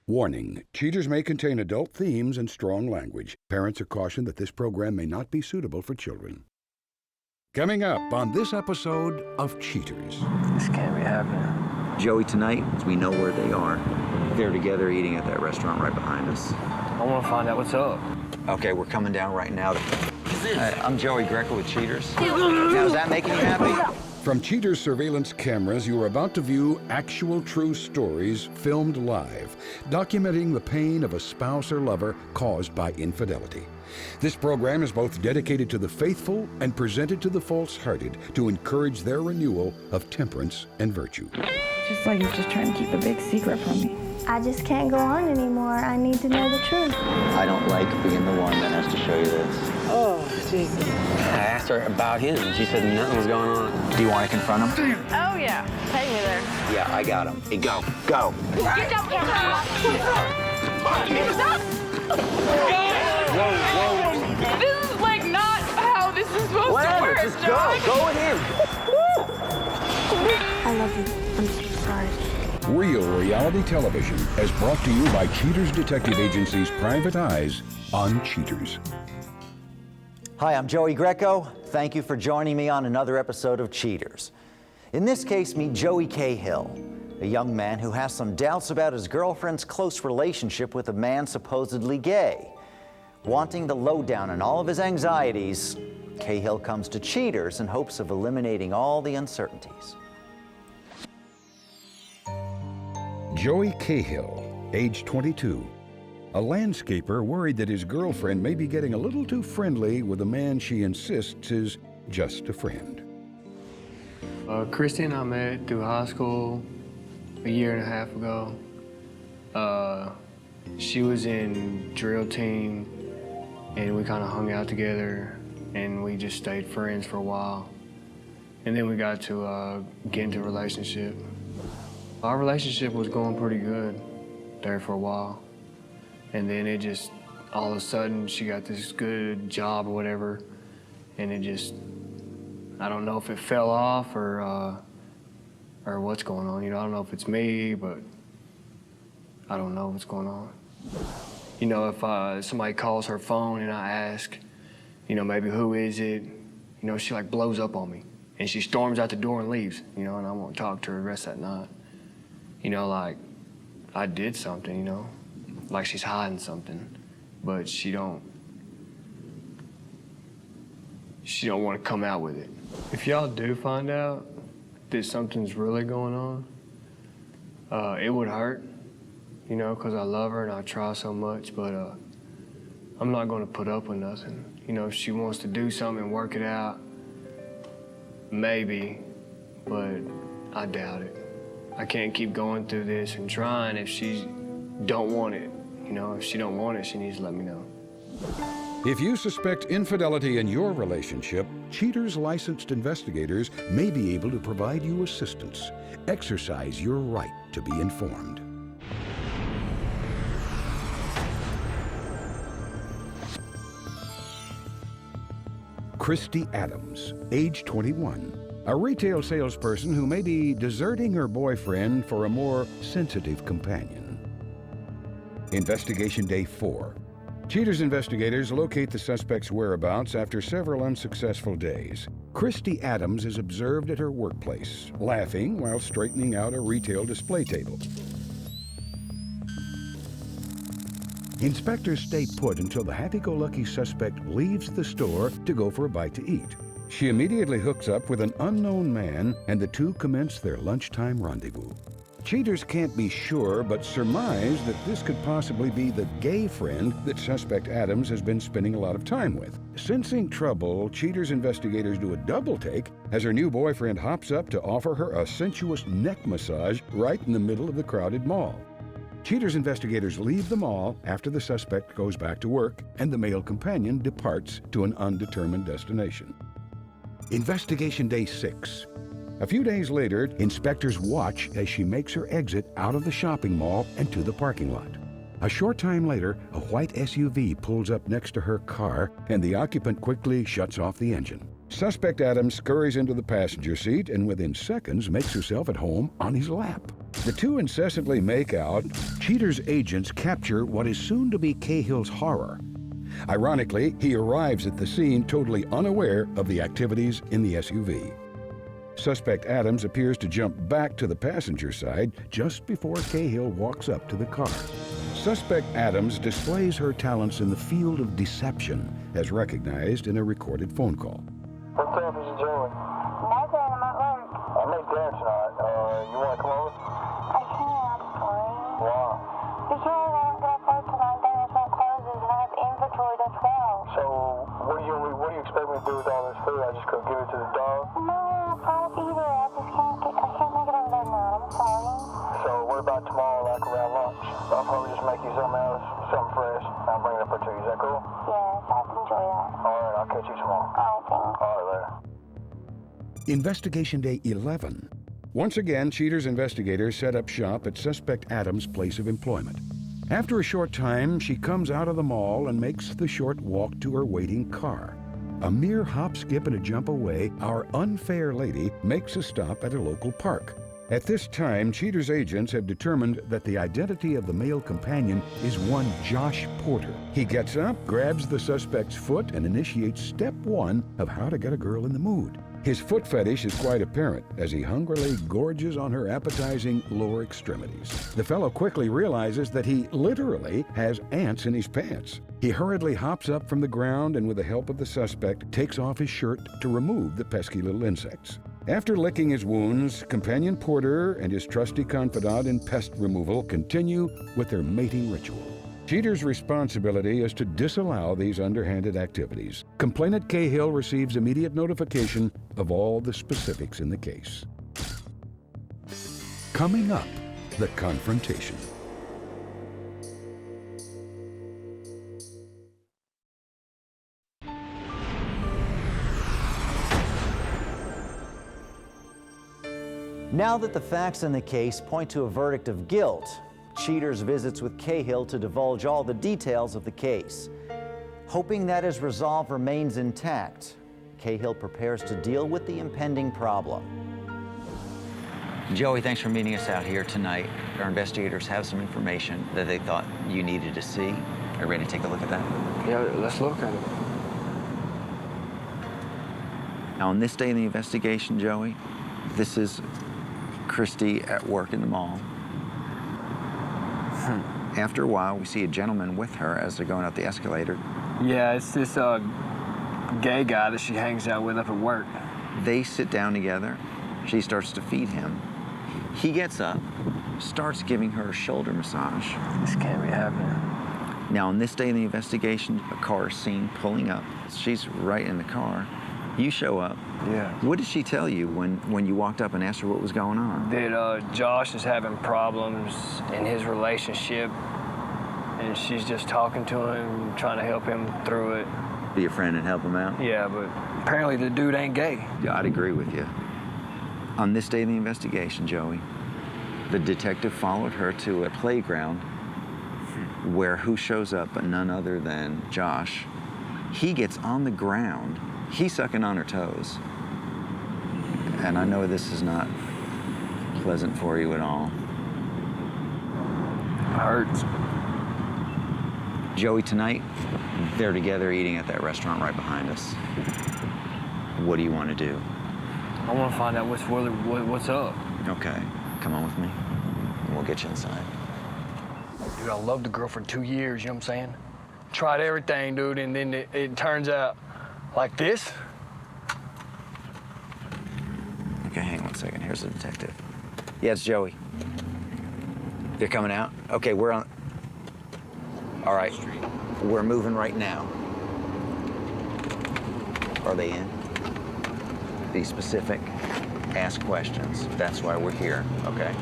Warning, cheaters may contain adult themes and strong language. Parents are cautioned that this program may not be suitable for children. Coming up on this episode of Cheaters. This can't be happening. Joey, tonight, we know where they are. They're together eating at that restaurant right behind us. I want to find out what's up. Okay, we're coming down right now. Hi, I'm Joey Greco with Cheaters. Now, is that making you happy? From Cheaters surveillance cameras, you are about to view actual true stories filmed live, documenting the pain of a spouse or lover caused by infidelity. This program is both dedicated to the faithful and presented to the false-hearted to encourage their renewal of temperance and virtue. Just like you're just trying to keep a big secret from me. I just can't go on anymore. I need to know the truth. I don't like being the one that has to show you this. Oh, Jesus. I asked her about him, and she said nothing was going on. Do you want to confront him? Oh, yeah. Take me there. Yeah, I got him. Hey, go. Go. Get down, Whoa. This is like not how this is supposed to work, Just John. go with him. I love you. I'm so sorry. Real reality television is brought to you by Cheaters Detective Agency's Private Eyes on Cheaters. Hi, I'm Joey Greco. Thank you for joining me on another episode of Cheaters. In this case, meet Joey Cahill, a young man who has some doubts about his girlfriend's close relationship with a man supposedly gay. Wanting the lowdown on all of his anxieties, Cahill comes to Cheaters in hopes of eliminating all the uncertainties. Joey Cahill, age 22. A landscaper worried that his girlfriend may be getting a little too friendly with a man she insists is just a friend. Christy and I met through high school a year and a half ago. She was in drill team, and we kind of hung out together, and we just stayed friends for a while. And then we got to get into a relationship. Our relationship was going pretty good there for a while. And then it just, all of a sudden, she got this good job or whatever, and it just, I don't know if it fell off or what's going on. You know, I don't know if it's me, but I don't know what's going on. You know, if somebody calls her phone and I ask, you know, maybe who is it, you know, she like blows up on me. And she storms out the door and leaves, you know, and I won't talk to her the rest of that night. You know, like, I did something, you know, like she's hiding something, but she don't want to come out with it. If y'all do find out that something's really going on, it would hurt, you know, because I love her and I try so much, but I'm not going to put up with nothing. You know, if she wants to do something and work it out, maybe, but I doubt it. I can't keep going through this and trying if she don't want it. You know, if she don't want it, she needs to let me know. If you suspect infidelity in your relationship, Cheaters licensed investigators may be able to provide you assistance. Exercise your right to be informed. Christy Adams, age 21. A retail salesperson who may be deserting her boyfriend for a more sensitive companion. Investigation Day 4. Cheaters investigators locate the suspect's whereabouts after several unsuccessful days. Christy Adams is observed at her workplace, laughing while straightening out a retail display table. Inspectors stay put until the happy-go-lucky suspect leaves the store to go for a bite to eat. She immediately hooks up with an unknown man, and the two commence their lunchtime rendezvous. Cheaters can't be sure, but surmise that this could possibly be the gay friend that suspect Adams has been spending a lot of time with. Sensing trouble, Cheaters investigators do a double take as her new boyfriend hops up to offer her a sensuous neck massage right in the middle of the crowded mall. Cheaters investigators leave the mall after the suspect goes back to work and the male companion departs to an undetermined destination. Investigation Day 6. A few days later, inspectors watch as she makes her exit out of the shopping mall and to the parking lot. A short time later, a white SUV pulls up next to her car, and the occupant quickly shuts off the engine. Suspect Adams scurries into the passenger seat and within seconds makes herself at home on his lap. The two incessantly make out. Cheater's agents capture what is soon to be Cahill's horror. Ironically, he arrives at the scene totally unaware of the activities in the SUV. Suspect Adams appears to jump back to the passenger side just before Cahill walks up to the car. Suspect Adams displays her talents in the field of deception, as recognized in a recorded phone call. What time is it, Joey? Nothing, I'm at work. I make dinner tonight. You want to come over? I can't, sorry. Why? Because I don't get off work till 9:30, that's when it closes, and I have inventory till 12. So, what do you expect me to do with all this food? I just go give it to the dog? No, I'll eat it. I can't make it over there now. I'm sorry. So, what about tomorrow, like around lunch? I'll probably just make you something else, something fresh. I'll bring it up to you. Is that cool? Yes, I'll enjoy that. All right, I'll catch you tomorrow. All right, thanks. All right, later. Investigation Day 11. Once again, Cheater's investigators set up shop at suspect Adams' place of employment. After a short time, she comes out of the mall and makes the short walk to her waiting car. A mere hop, skip, and a jump away, our unfair lady makes a stop at a local park. At this time, Cheater's agents have determined that the identity of the male companion is one Josh Porter. He gets up, grabs the suspect's foot, and initiates step one of how to get a girl in the mood. His foot fetish is quite apparent as he hungrily gorges on her appetizing lower extremities. The fellow quickly realizes that he literally has ants in his pants. He hurriedly hops up from the ground and with the help of the suspect takes off his shirt to remove the pesky little insects. After licking his wounds, companion Porter and his trusty confidant in pest removal continue with their mating ritual. Cheater's responsibility is to disallow these underhanded activities. Complainant Cahill receives immediate notification of all the specifics in the case. Coming up, the confrontation. Now that the facts in the case point to a verdict of guilt, Cheaters visits with Cahill to divulge all the details of the case. Hoping that his resolve remains intact, Cahill prepares to deal with the impending problem. Joey, thanks for meeting us out here tonight. Our investigators have some information that they thought you needed to see. Are you ready to take a look at that? Yeah, let's look at it. Now, on this day in the investigation, Joey, this is Christy at work in the mall. After a while, we see a gentleman with her as they're going up the escalator. Yeah, it's this gay guy that she hangs out with up at work. They sit down together. She starts to feed him. He gets up, starts giving her a shoulder massage. This can't be happening. Now, on this day in the investigation, a car is seen pulling up. She's right in the car. You show up. Yeah. What did she tell you when you walked up and asked her what was going on? That Josh is having problems in his relationship, and she's just talking to him, trying to help him through it. Be a friend and help him out? Yeah, but apparently the dude ain't gay. Yeah, I'd agree with you. On this day in the investigation, Joey, the detective followed her to a playground where who shows up but none other than Josh. He gets on the ground. He's sucking on her toes. And I know this is not pleasant for you at all. It hurts. Joey, tonight, they're together eating at that restaurant right behind us. What do you want to do? I want to find out what's up. Okay, come on with me, and we'll get you inside. Dude, I loved the girl for 2 years, you know what I'm saying? Tried everything, dude, and then it turns out like this. Okay, hang on 1 second. Here's the detective. Yeah, it's Joey. They're coming out? Okay, we're on. All right, we're moving right now. Are they in? Be specific, ask questions. That's why we're here, okay?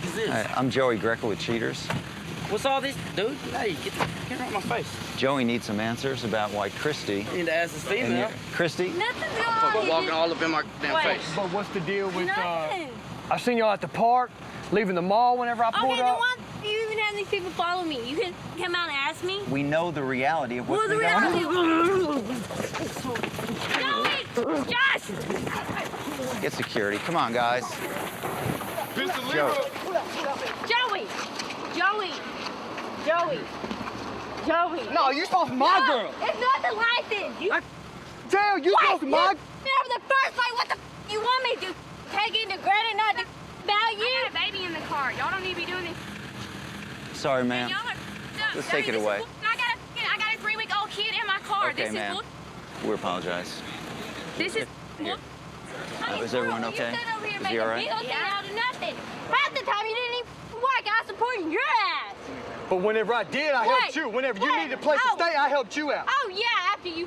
Who's this? Hi, I'm Joey Greco with Cheaters. What's all this, dude? Hey, get out of my face. Joey needs some answers about why Christy. You need to ask this female. Christy? Nothing's I'm wrong. walking all up in my damn Wait. face. But what's the deal with, Nothing. I seen y'all at the park, leaving the mall whenever I pulled Okay, then up. why do you even have having these people follow me? You can come out and ask me. We know the reality of what's Well, the been going reality. on. Josh! Get security. Come on, guys. Joe. Joey! Joey! No, you're supposed to be my girl. It's not the license. You Damn, you're supposed to be my... Never the first place. What the you want me to do? Take it into granted, not to about you? I got a baby in the car. Y'all don't need to be doing this. Sorry, ma'am. Y'all are Let's take it away. I got a 3-week-old kid in my car. Okay, this ma'am. is We apologize. This is Is everyone okay? You sit over here Is he making all a right? big old thing out of nothing. Half the time you didn't even work. I was supporting your ass. But whenever I did, I helped you. Whenever you needed a place to stay, I helped you out. Oh, yeah, after you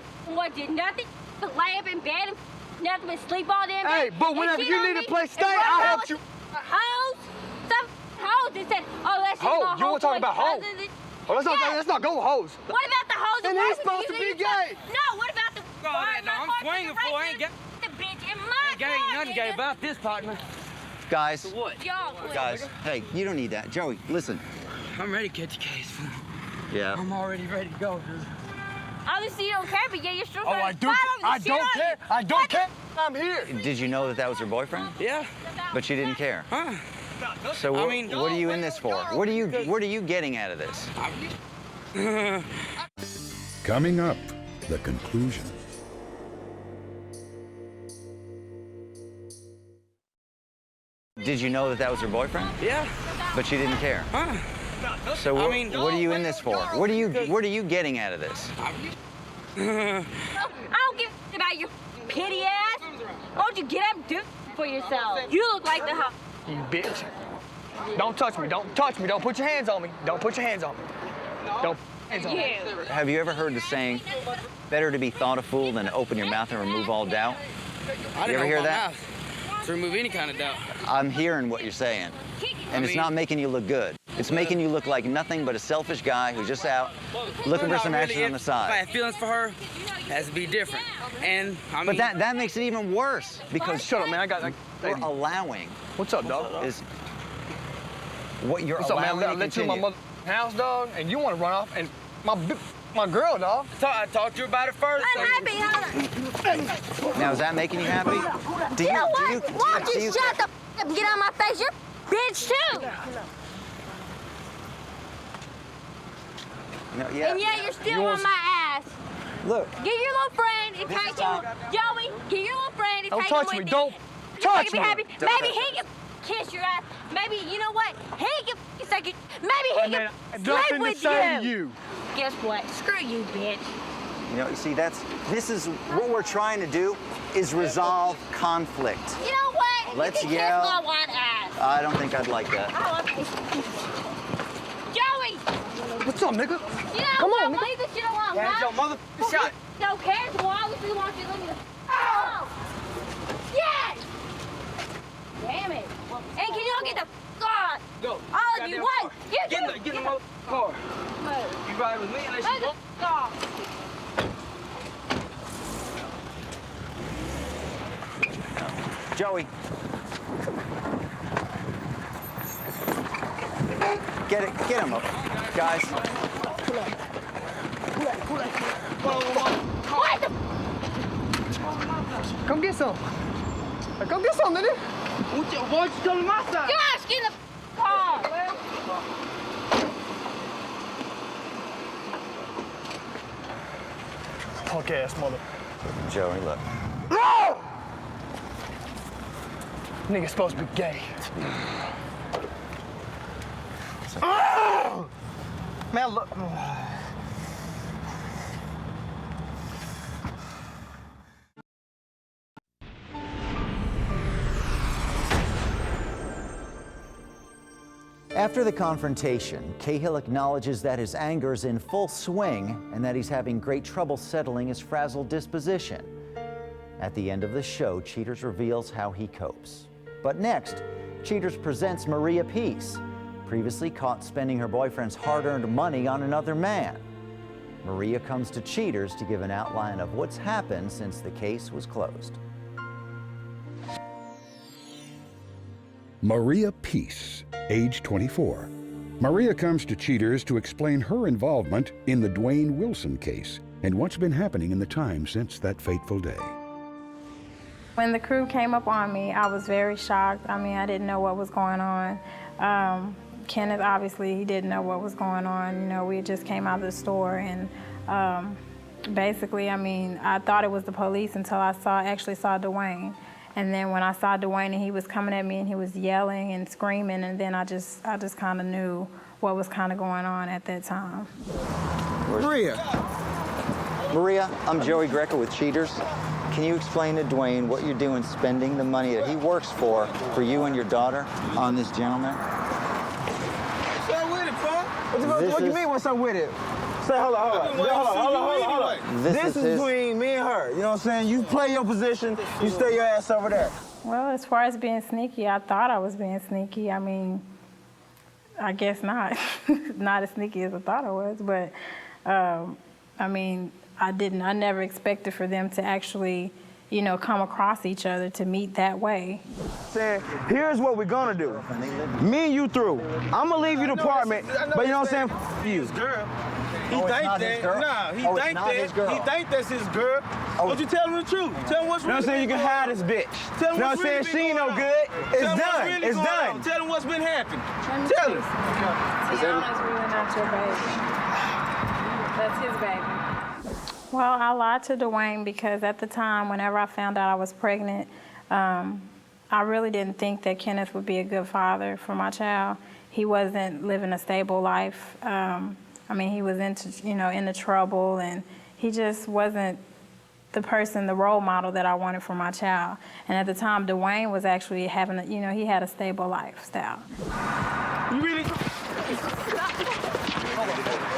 did nothing, lay up in bed and nothing but sleep all damn day. Hey, but whenever you needed a place to stay, I helped you. Hoes? Some hoes that said, oh, let's just Hoes? go You want to talk about hoes? Oh, let's not go with hoes. What about the hoes? And he's supposed to be gay. No, what about the... No, I'm swinging for I ain't got... The bitch in my Ain't gay, nothing gay about this, partner. Guys, What? guys, hey, you don't need that. Joey, listen. I'm ready to catch a case. Yeah. I'm already ready to go, dude. Obviously you don't care, but yeah, you're still Oh, I do. I don't care. I don't care. I'm here. Did you know that was your boyfriend? Yeah. But she didn't care. Huh? So what are you in this for? What are you getting out of this? Coming up, the conclusion. Did you know that was your boboyfriend? Yeah. But she didn't care. Huh? So what are you in this for? What are you getting out of this? I don't give a about your pity ass. Why don't you get up and do it for yourself? You look like the hoe. You bitch. Don't touch me. Don't touch me. Don't put your hands on me. Don't put your hands on me. Don't put your hands on me. Have you ever heard the saying, better to be thought a fool than to open your mouth and remove all doubt? I You ever hear that? To remove any kind of doubt. I'm hearing what you're saying. And it's not making you look good. It's making you look like nothing but a selfish guy who's just out looking for some action on the If I side. had feelings for her, it has to be different. And I mean, But that makes it even worse because Shut up, man. I got. we're allowing What's up, dog? is what you're What's up, man? allowing I to let you in my continue. mother house, dog, and you want to run off and my girl, dog. I talked to you about it first. I'm happy, hold on. Now, is that making you happy? You know what? Why don't you shut the up and get out of my face? You're a bitch too. No, yeah. And yet you're still on my ass. Look. Get your little friend and This take is him. how- Joey, get your little friend and Don't take him touch with me. you. Don't You touch be me. happy. Don't Maybe touch he can kiss your ass. Maybe, you know what? He can suck it. Maybe he Man, can nothing sleep to with say to you. Guess what? Screw you, bitch. You know, you see, this is what we're trying to do is resolve conflict. You know what? Let's you can yell. kiss my white ass. I don't think I'd like that. Oh, okay. Joey! What's up, nigga? You know Come what? on, nigga. Leave this shit alone, Hands right? your mother shot. No cares. Well, obviously wants you to leave me. Oh! Yes! Damn it. Hey, can y'all get the God? Go. All of you, what? You Get in the car. Move. You ride with me unless Let you the God. Joey. Get him up. Guys. What the? Come get some. Come get some, nigga. Why don't you come to my side? Josh, get in the car. Punk ass mother. Joey, look. No! Nigga's supposed to be gay. Oh! Man, look. After the confrontation, Cahill acknowledges that his anger is in full swing and that he's having great trouble settling his frazzled disposition. At the end of the show, Cheaters reveals how he copes. But next, Cheaters presents Maria Peace, previously caught spending her boyfriend's hard-earned money on another man. Maria comes to Cheaters to give an outline of what's happened since the case was closed. Maria Peace, age 24. Maria comes to Cheaters to explain her involvement in the Dwayne Wilson case and what's been happening in the time since that fateful day. When the crew came up on me, I was very shocked. I mean, I didn't know what was going on. Kenneth, obviously, he didn't know what was going on. You know, we just came out of the store, and basically, I mean, I thought it was the police until I actually saw Dwayne. And then when I saw Dwayne and he was coming at me and he was yelling and screaming, and then I just kind of knew what was kind of going on at that time. Maria. Maria, I'm Joey Greco with Cheaters. Can you explain to Dwayne what you're doing spending the money that he works for you and your daughter on this gentleman? What's up with it, Paul? What do you mean what's up with it? Say, hold on. This is between me and her. You know what I'm saying? You play your position, you stay your ass over there. Well, as far as being sneaky, I thought I was being sneaky. I mean, I guess not. Not as sneaky as I thought I was, but I mean, I never expected for them to actually, you know, come across each other to meet that way. Saying, here's what we're gonna do. Me and you through. I'm gonna leave you the apartment, but you know what I'm saying? You. He think that. Nah, he think that. He think that's his girl. Don't you tell him the truth? Tell him what's really going on. You know what I'm saying? You can hide this bitch. Tell him, you know what I'm saying? She ain't no good. It's done. It's done. Tell him what's been happening. Tell him. Tiana's really not your baby. That's his baby. Well, I lied to Dwayne because at the time, whenever I found out I was pregnant, I really didn't think that Kenneth would be a good father for my child. He wasn't living a stable life. I mean, he was into trouble, and he just wasn't the role model that I wanted for my child. And at the time, Dwayne was actually having, he had a stable lifestyle. You really?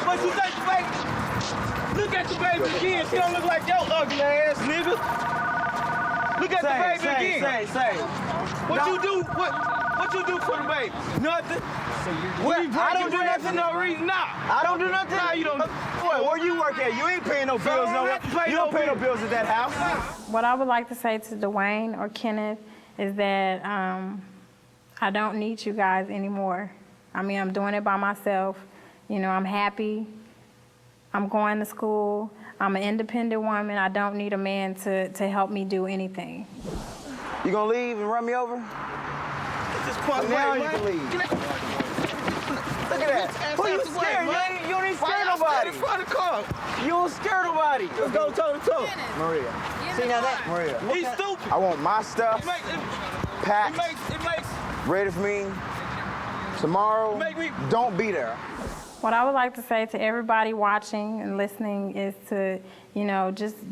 What you think, baby? Look at the baby again. She don't look like your ugly ass, nigga. Look at the baby again. Say. What you do? What you do for the baby? Nothing. I don't do nothing no reason. Nah. I don't do nothing. Nah, you don't. Where you work at? You ain't paying no bills nowhere. You don't pay no bills at that house. What I would like to say to Dwayne or Kenneth is that I don't need you guys anymore. I mean, I'm doing it by myself. You know, I'm happy. I'm going to school. I'm an independent woman. I don't need a man to help me do anything. You gonna leave and run me over? Now you can leave. Look at that. Who you scared, man? You don't even scare nobody. In front of the car. You don't scare nobody. Let's go toe to toe. Maria. See now that? Maria. He's stupid. I want my stuff packed, ready for me tomorrow. Don't be there. What I would like to say to everybody watching and listening is to,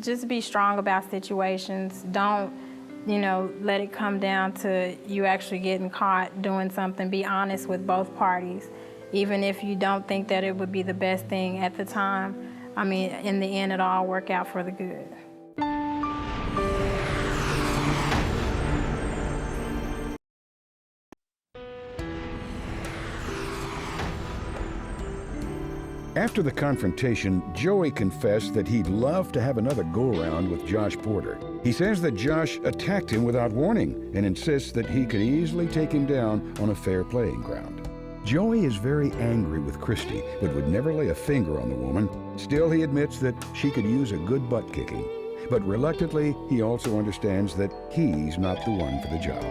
just be strong about situations. Don't, let it come down to you actually getting caught doing something. Be honest with both parties. Even if you don't think that it would be the best thing at the time, I mean, in the end, it'll all work out for the good. After the confrontation, Joey confessed that he'd love to have another go-around with Josh Porter. He says that Josh attacked him without warning and insists that he could easily take him down on a fair playing ground. Joey is very angry with Christy, but would never lay a finger on the woman. Still, he admits that she could use a good butt kicking. But reluctantly, he also understands that he's not the one for the job.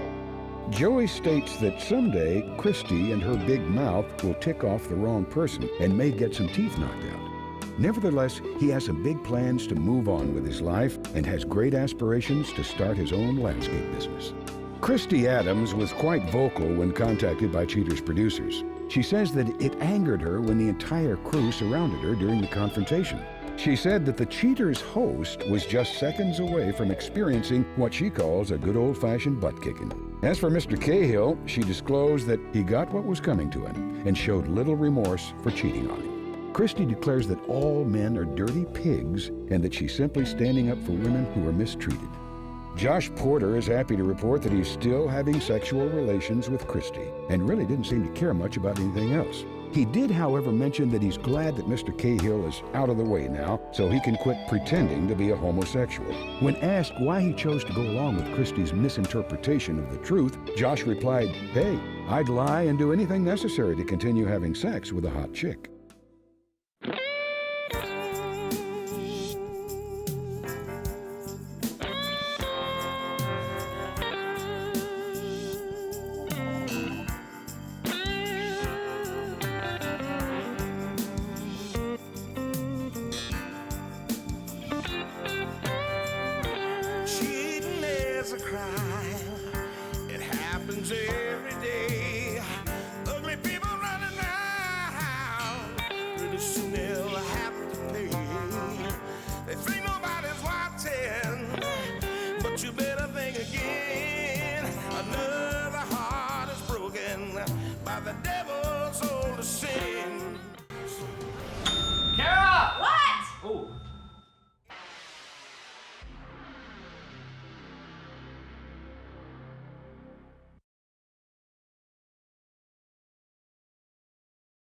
Joey states that someday Christy and her big mouth will tick off the wrong person and may get some teeth knocked out. Nevertheless, he has some big plans to move on with his life and has great aspirations to start his own landscape business. Christy Adams was quite vocal when contacted by Cheaters' producers. She says that it angered her when the entire crew surrounded her during the confrontation. She said that the Cheaters host was just seconds away from experiencing what she calls a good old-fashioned butt kicking. As for Mr. Cahill, she disclosed that he got what was coming to him and showed little remorse for cheating on him. Christy declares that all men are dirty pigs and that she's simply standing up for women who are mistreated. Josh Porter is happy to report that he's still having sexual relations with Christy and really didn't seem to care much about anything else. He did, however, mention that he's glad that Mr. Cahill is out of the way now, so he can quit pretending to be a homosexual. When asked why he chose to go along with Christy's misinterpretation of the truth, Josh replied, "Hey, I'd lie and do anything necessary to continue having sex with a hot chick."